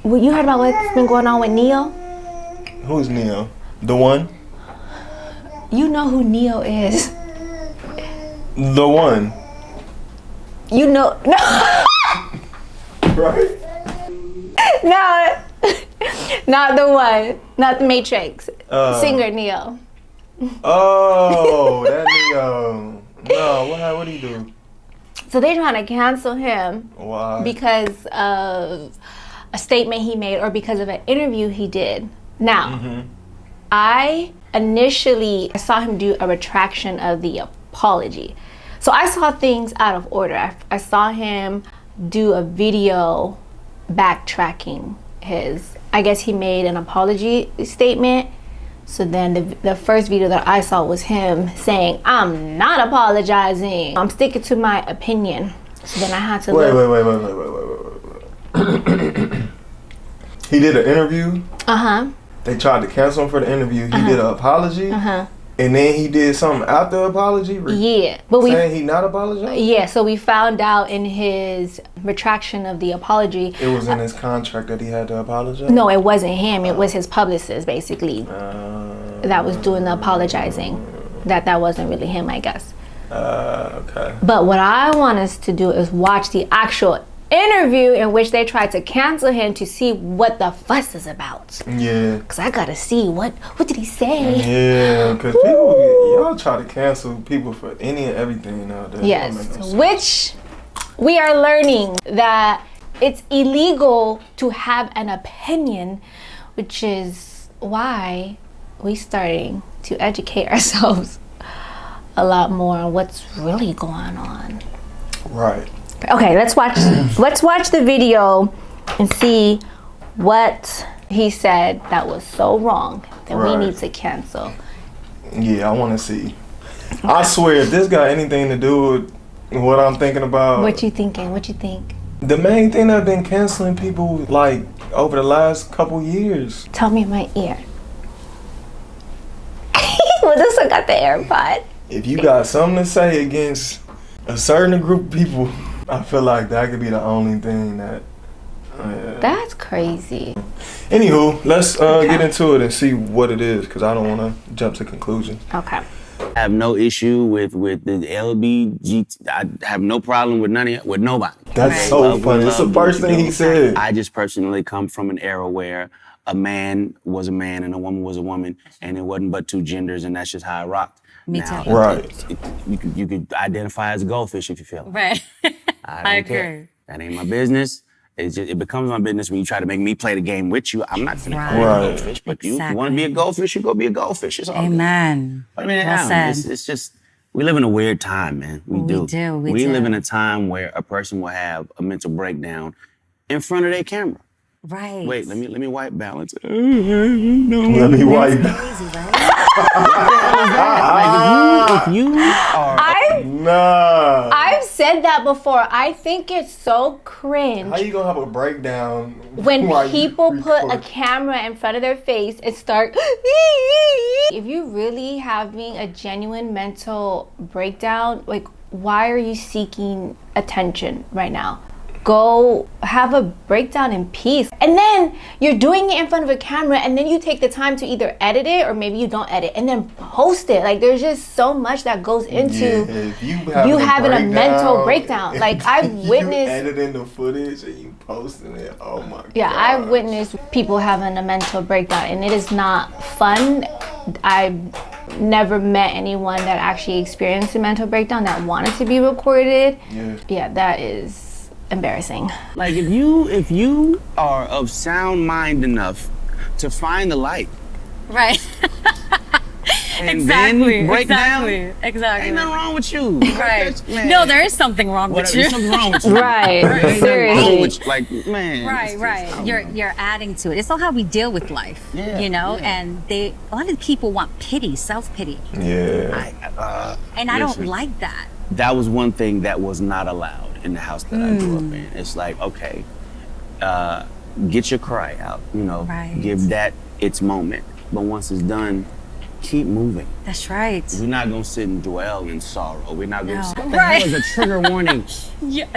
Well, you heard about what's been going on with Neo? Who's Neo? The one? You know who Neo is. The one. You know, no. Right? No. Not the one. Not the Matrix. Singer Neo. Oh, that Neo. No, what did he do? So they're trying to cancel him. Why? Because of a statement he made or because of an interview he did. Now, I initially saw him do a retraction of the apology. So I saw things out of order. I saw him do a video backtracking I guess he made an apology statement. So then the first video that I saw was him saying, I'm not apologizing. I'm sticking to my opinion. So then I had to Wait. He did an interview. They tried to cancel him for the interview. He did an apology. And then he did something after the apology? Yeah. But saying he not apologizing? Yeah, so we found out in his retraction of the apology. It was in his contract that he had to apologize? No, it wasn't him. It was his publicist, basically, that was doing the apologizing. That wasn't really him, I guess. Okay. But what I want us to do is watch the actual interview in which they tried to cancel him to see what the fuss is about. Yeah. Because I got to see what did he say? Yeah, because y'all try to cancel people for any and everything nowadays. Yes, which we are learning that it's illegal to have an opinion, which is why we're starting to educate ourselves a lot more on what's really going on. Right. Okay, let's watch the video and see what he said that was so wrong that we need to cancel. Yeah, I want to see. Okay. I swear, if this got anything to do with what I'm thinking about. What you thinking? What you think? The main thing that I've been canceling people like over the last couple years. Tell me in my ear. Well, this one got the AirPod. If you got something to say against a certain group of people, I feel like that could be the only thing that. That's crazy. Anywho, let's get into it and see what it is, because I don't want to jump to conclusions. Okay. I have no issue with the LBGT. I have no problem with nobody. That's so funny. It's the first thing he said. I just personally come from an era where a man was a man and a woman was a woman, and it wasn't but two genders, and that's just how I rocked. Me too. Right. You could identify as a goldfish if you feel it. Right. I don't care. That ain't my business. It becomes my business when you try to make me play the game with you. I'm not gonna call you a goldfish, but you want to be a goldfish, you go be a goldfish. It's all Amen. Good. I mean, it's just, we live in a weird time, man. We do. We live in a time where a person will have a mental breakdown in front of their camera. Right. Wait, let me wipe balance. Let me wipe balance. If you are... I've said that before. I think it's so cringe. How you gonna have a breakdown when people put a camera in front of their face and start... If you're really having a genuine mental breakdown, like, why are you seeking attention right now? Go have a breakdown in peace. And then you're doing it in front of a camera, and then you take the time to either edit it or maybe you don't edit and then post it. Like, there's just so much that goes into you having a mental breakdown. Like, I've witnessed editing the footage and you posting it. Oh my god. Yeah, I've witnessed people having a mental breakdown, and it is not fun. I've never met anyone that actually experienced a mental breakdown that wanted to be recorded. Yeah, that is embarrassing. Like, if you are of sound mind enough to find the light, right? And then break down. Exactly. Ain't nothing wrong with you. Right. No, there is something wrong with you. There's something wrong with you. Right. Seriously. Like, man. Right. You're adding to it. It's all how we deal with life. Yeah, you know, and a lot of people want pity, self-pity. Yeah. And I don't like that. That was one thing that was not allowed in the house that I grew up in. It's like, okay, get your cry out, you know, give that its moment. But once it's done, keep moving. That's right. We're not gonna sit and dwell in sorrow. We're not gonna say, what the Right. hell is a trigger warning? Yes,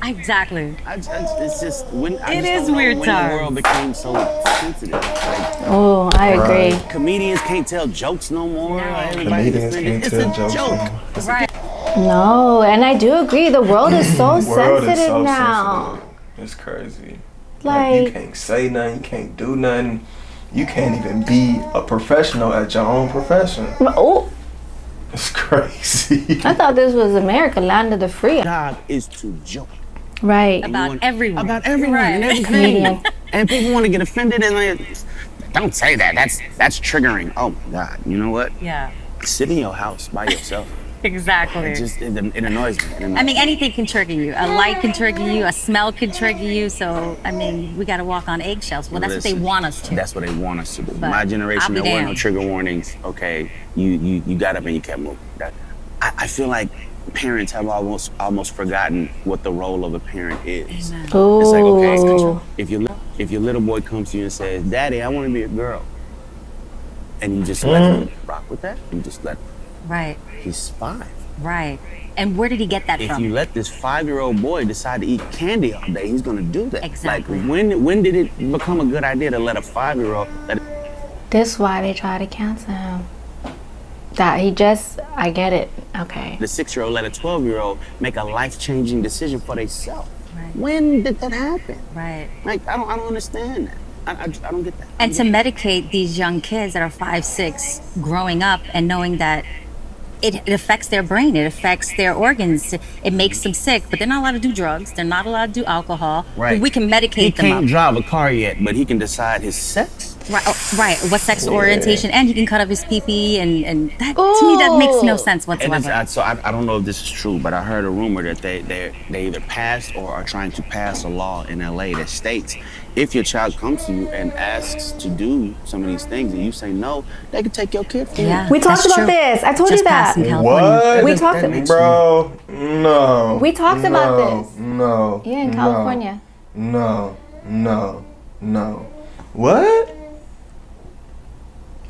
exactly. It's just when It is weird when times. the world became so sensitive. Like, Oh, I agree. comedians can't tell jokes no more. Everybody's Comedians can't it's tell a jokes joke. no more. Right. No, and I do agree. The world is so The world sensitive is so now. sensitive. It's crazy. Like, you can't say nothing, you can't do nothing. You can't even be a professional at your own profession. oh, It's crazy. I thought this was America, land of the free. Job is to joke Right. About everyone. about everyone Right. and everything. Comedian. And people want to get offended and like, don't say that. That's triggering. Oh my God! You know what? Yeah, Sit in your house by yourself. exactly. It annoys me. I mean, anything can trigger you. A light can trigger you. A smell can trigger you. So, I mean, we got to walk on eggshells. Well, that's what they want us to. That's what they want us to do. But My I'll generation, be there were no damned. trigger warnings. Okay, you got up and you kept moving. I feel like parents have almost forgotten what the role of a parent is. Amen. Oh. It's like, okay, if your little boy comes to you and says, "Daddy, I want to be a girl," and you just let him rock with that, you just let. Right, He's 5. right. And where did he get that If from? you let this 5-year-old boy decide to eat candy all day, he's gonna do that. Exactly. Like when did it become a good idea to let a 5-year-old let it? This is why they try to cancel him. I get it. Okay. The 6-year-old let a 12-year-old make a life-changing decision for themselves. Right. When did that happen? Right. Like I don't understand that. I don't get that. And to medicate these young kids that are 5, 6, growing up and knowing that it affects their brain, it affects their organs, it makes them sick, but they're not allowed to do drugs, they're not allowed to do alcohol. Right. But we can medicate He them can't up. drive a car yet, but he can decide his sex. Right, right. What sex orientation, and he can cut up his pee-pee, and that, to me, that makes no sense And whatsoever. so I don't know if this is true, but I heard a rumor that they either passed or are trying to pass a law in LA that states if your child comes to you and asks to do some of these things and you say no, they can take your kid from you. Yeah, We talked that's about true. this. I told Just you that. passed in California. What? We talked that about makes Bro, no. We talked about this. No. Yeah, in no, California. No. What?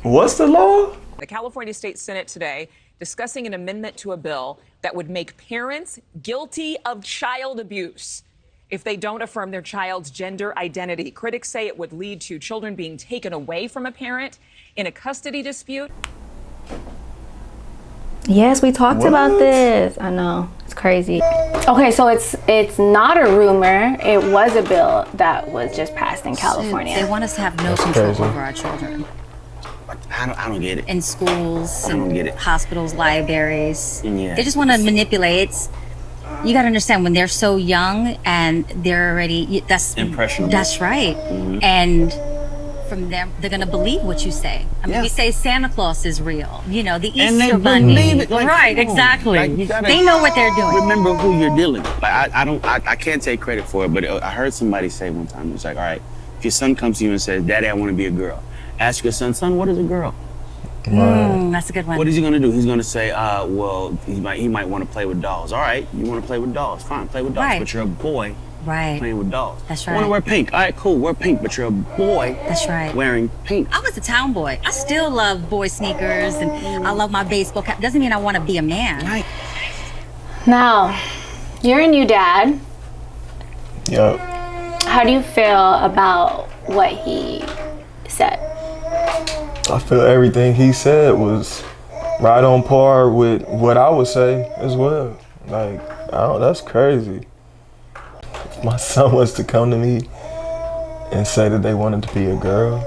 What's the law? The California State Senate today discussing an amendment to a bill that would make parents guilty of child abuse if they don't affirm their child's gender identity. Critics say it would lead to children being taken away from a parent in a custody dispute. Yes, we talked about What? this. I know. It's crazy. Okay, so it's not a rumor. It was a bill that was just passed in They California. want us to have no control crazy. over our children. I don't get it. In schools, I don't get it. hospitals, libraries. Yeah. They just want to manipulate. You got to understand when they're so young and they're already that's Impressionable. That's right. And from there, they're gonna believe what you say. I mean, Yeah. you say Santa Claus is real. You know, the And they Easter Bunny. believe it. Like, right? come on. Exactly. Like, you gotta they know what they're doing. Remember who you're dealing with. Like I can't take credit for it, but I heard somebody say one time, it's like, all right, if your son comes to you and says, "Daddy, I want to be a girl," ask your son, "Son, what is a girl?" That's a good one. What is he gonna do? He's gonna say, well, he might want to play with dolls. All right, you want to play with dolls? Fine, play with dolls. Right. But you're a boy Right. playing with dolls. That's I want to right. wear pink. All right, cool, wear pink. But you're a boy That's right. wearing pink. I was a town boy. I still love boy sneakers and I love my baseball cap. Doesn't mean I want to be a man. Right. Now, you're a new dad. Yup. How do you feel about what he said? I feel everything he said was right on par with what I would say as well. Like, that's crazy. If my son was to come to me and say that they wanted to be a girl,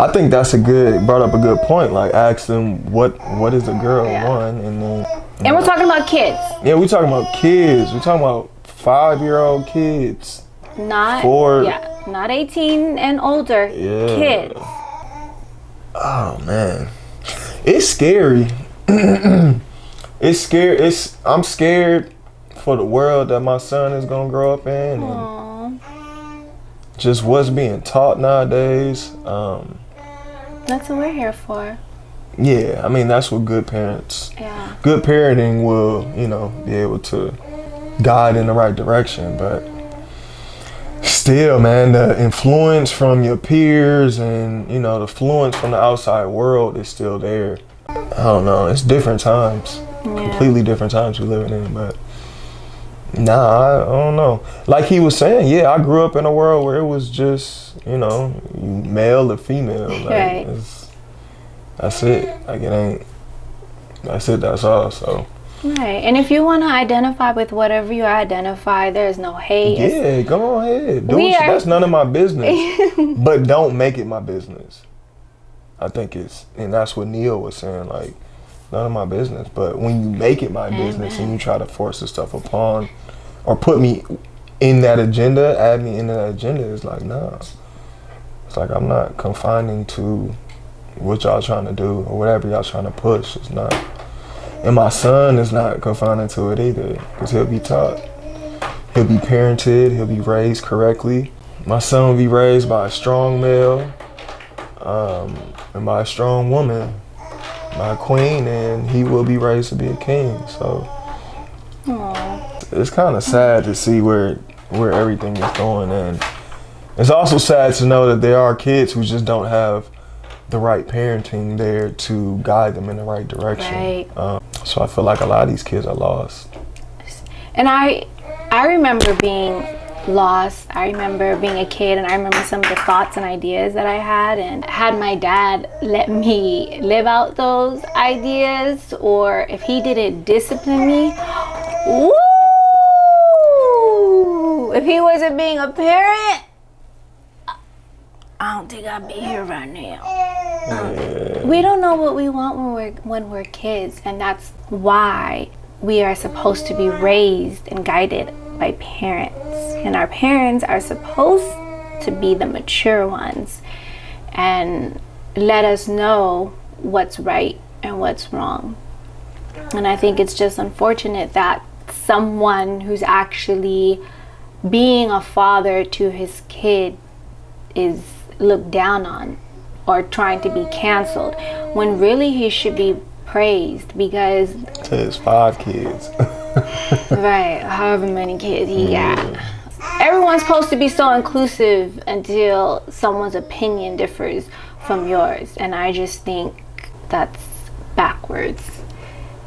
I think that's brought up a good point. Like, ask them what is a girl, Yeah. one, and then. And we're talking about kids, Yeah, we talking about kids. We talking about 5-year-old kids. not 4. not 18 and older. Yeah. Kids. Oh man, it's scary. It's scary. I'm scared for the world that my son is gonna grow up in, and just what's being taught nowadays. That's what we're here for. Yeah, I mean that's what good parenting will, be able to guide in the right direction. But still, man, the influence from your peers and, you know, the influence from the outside world is still there. I don't know. It's different times. Completely different times we're living in, but nah, I don't know. Like he was saying, yeah, I grew up in a world where it was just, you know, male or female. Like, Right. That's it. Like it ain't, that's it, that's all, so. Right, and if you want to identify with whatever you identify, there's no hate. Yeah, go ahead. That's none of my business. But don't make it my business. I think and that's what Neil was saying, like, none of my business. But when you make it my business and you try to force this stuff upon, or put me in that agenda, add me into that agenda, it's like, nah. It's like, I'm not confining to what y'all trying to do or whatever y'all trying to push. It's not. And my son is not confining to it either, because he'll be taught. He'll be parented, he'll be raised correctly. My son will be raised by a strong male, and by a strong woman, by a queen, and he will be raised to be a king. So it's kind of sad to see where everything is going, and it's also sad to know that there are kids who just don't have the right parenting there to guide them in the right direction. Right. So I feel like a lot of these kids are lost. And I remember being lost. I remember being a kid, and I remember some of the thoughts and ideas that I had, and had my dad let me live out those ideas, or if he didn't discipline me, woo! If he wasn't being a parent, I don't think I'd be here right now. We don't know what we want when we're kids, and that's why we are supposed to be raised and guided by parents. And our parents are supposed to be the mature ones and let us know what's right and what's wrong. And I think it's just unfortunate that someone who's actually being a father to his kid is looked down on or trying to be canceled, when really he should be praised, because To his 5 kids. right, however many kids he got. Everyone's supposed to be so inclusive until someone's opinion differs from yours, and I just think that's backwards.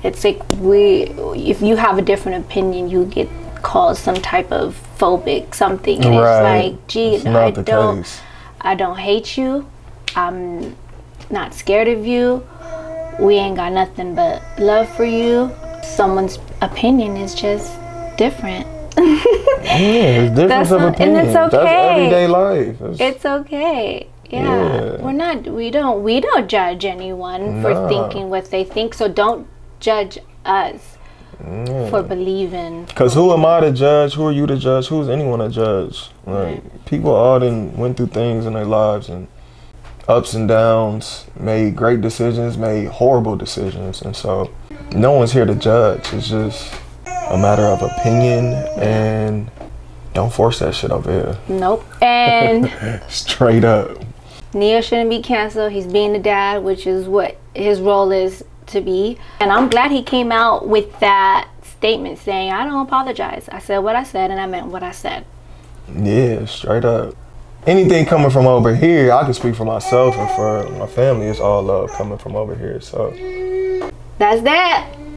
It's like if you have a different opinion, you get called some type of phobic something, and Right. it's like, gee, It's not the case. I don't hate you. I'm not scared of you. We ain't got nothing but love for you. Someone's opinion is just different. Yeah, it's difference of opinion. And it's okay. That's everyday life. It's okay. Yeah. We don't judge anyone for thinking what they think. So don't judge us for believing. Because who am I to judge? Who are you to judge? Who's anyone to judge? Like, people all went through things in their lives, and ups and downs, made great decisions, made horrible decisions. And so no one's here to judge. It's just a matter of opinion, and don't force that shit over here. Nope. And Straight up. Neil shouldn't be canceled. He's being a dad, which is what his role is to be. And I'm glad he came out with that statement saying, I don't apologize. I said what I said, and I meant what I said. Yeah, straight up. Anything coming from over here, I can speak for myself and for my family. It's all love coming from over here. So That's that.